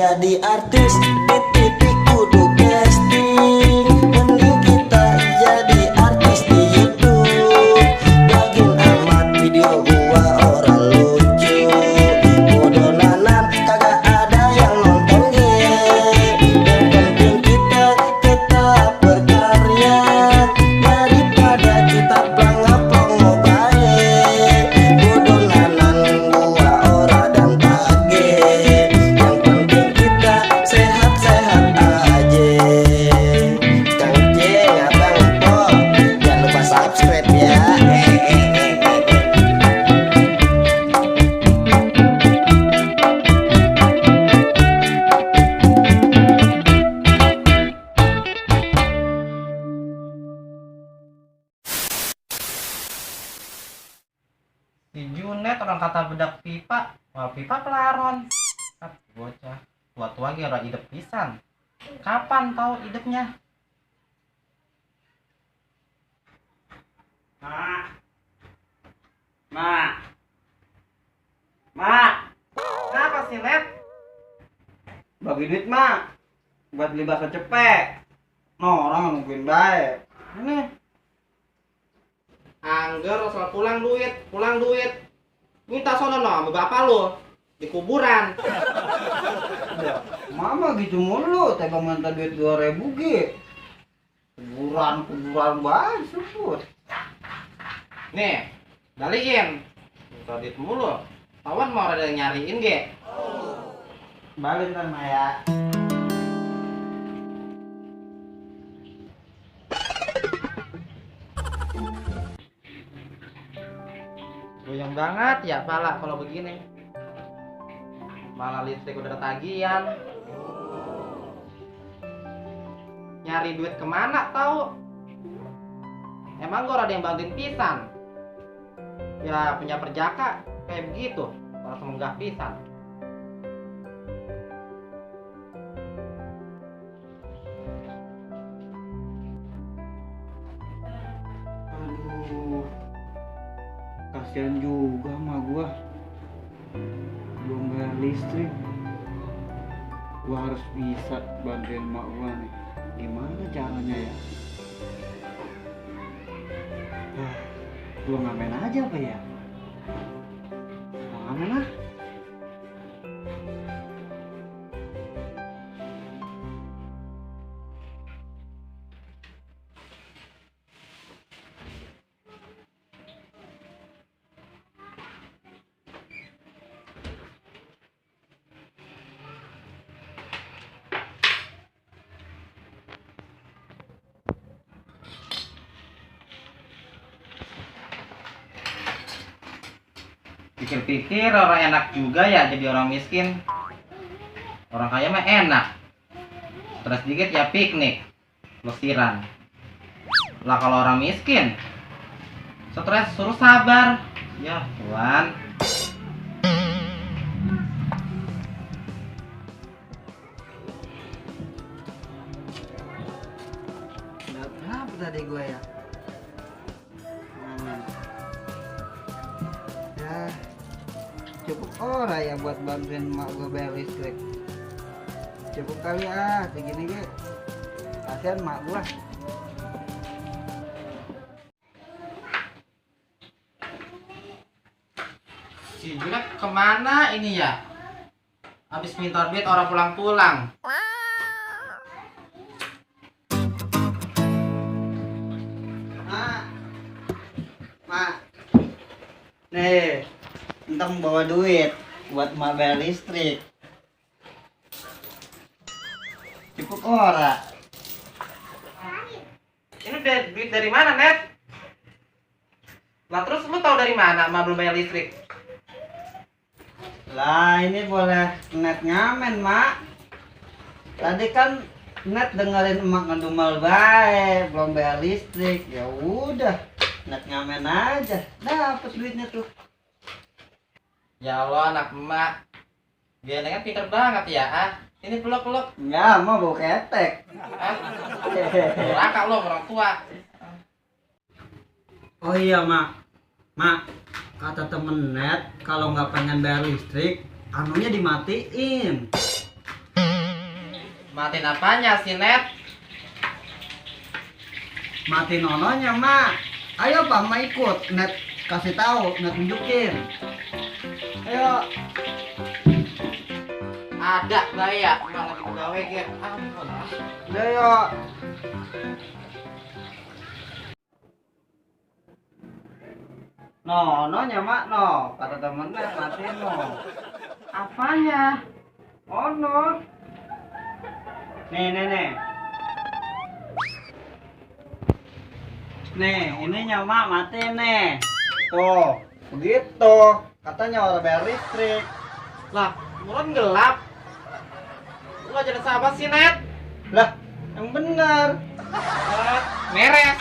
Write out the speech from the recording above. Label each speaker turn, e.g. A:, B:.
A: jadi artis di TV kudu casting. Mending kita jadi artis di YouTube. Lagin amat video gua orang lucu. Bodoh nanan kagak ada yang nonton ge. Yang penting kita tetap berkarya daripada kita plong-plong bae. Bodoh nanan gua ora dan tage. Yang penting kita sehat-sehat aja. Kang Ceng, Abang Po, jangan lupa subscribe ya.
B: Si Junet orang kata bedak pipa, wah pipa pelaron. Bocah, tua-tua ge ora idep pisan. Kapan tahu idepnya? Mak. Kenapa sih, Net?
C: Bagi duit mah buat beli bakso cepek. No, orang nungguin baik. Ini
B: Angger soal pulang duit. Minta sono no sama bapak lu di kuburan.
C: mama gitu mulu, tega minta duit 2.000 ge. Kuburan baik sebut.
B: Nih, balikin. Minta duit mulu. Tawan mau ada yang nyariin ge.
C: Balik ntar Maya.
B: Goyang banget ya pala kalau begini. Malah listrik udah ketagihan. Nyari duit kemana tahu? Emang gua ada yang bantuin pisan? Ya punya perjaka kayak begitu, langsung menggah pisan.
C: Aduh, kasihan juga sama gua. Belum bayar listrik. Gua harus bisa bantuin mak gua nih. Gimana caranya ya? Gua ngamen aja apa ya? Gua ngamen ah.
B: Pikir-pikir orang enak juga ya jadi orang miskin. Orang kaya mah enak. Stres dikit ya piknik, plesiran. Lah kalau orang miskin, stres suruh sabar. Ya Tuhan.
C: Udah berapa tadi gua ya? Ngamen. Ya, cukup ora ya buat bantuin mak gua bayar listrik. Cukup kali segini ge. Kasihan mak gua.
B: Si Junet kemana ini ya? Habis minta duit orang pulang-pulang.
C: Mak, nih, entang bawa duit buat mak bayar listrik. Cukup ora?
B: Ini duit dari mana, Net? Lah terus lu tahu dari mana emak belum bayar listrik?
C: Lah ini boleh net ngamen mak. Tadi kan net dengerin emak ngedumel baik, belum bayar listrik. Ya udah, net ngamen aja, dapet duitnya tuh.
B: Ya Allah anak emak. Dia kan pinter banget ya, ah. Ini peluk-peluk.
C: Ya, mau bau ketek.
B: Ah. Raka lo orang tua.
C: Oh iya mak, kata temen net kalau nggak pengen bayar listrik, anunya dimatiin.
B: Matiin apanya sih, Net?
C: Mati nononya, Mak. Ayo, Pak, Ma ikut. Net kasih tahu, Net tunjukin. Ayo.
B: Ada gaya, malah lagi gawe ge. Ampun.
C: Ayo. Nononya, Mak, no. Kata temen Net, matiin no.
B: Apanya?
C: Oh, no. Nih. Nih, ininya Mak, mati nih. Tuh, begitu. Katanya orang bayar listrik.
B: Lah, murun gelap. Lu aja sahabat sih, Net.
C: Lah, yang bener.
B: Meres.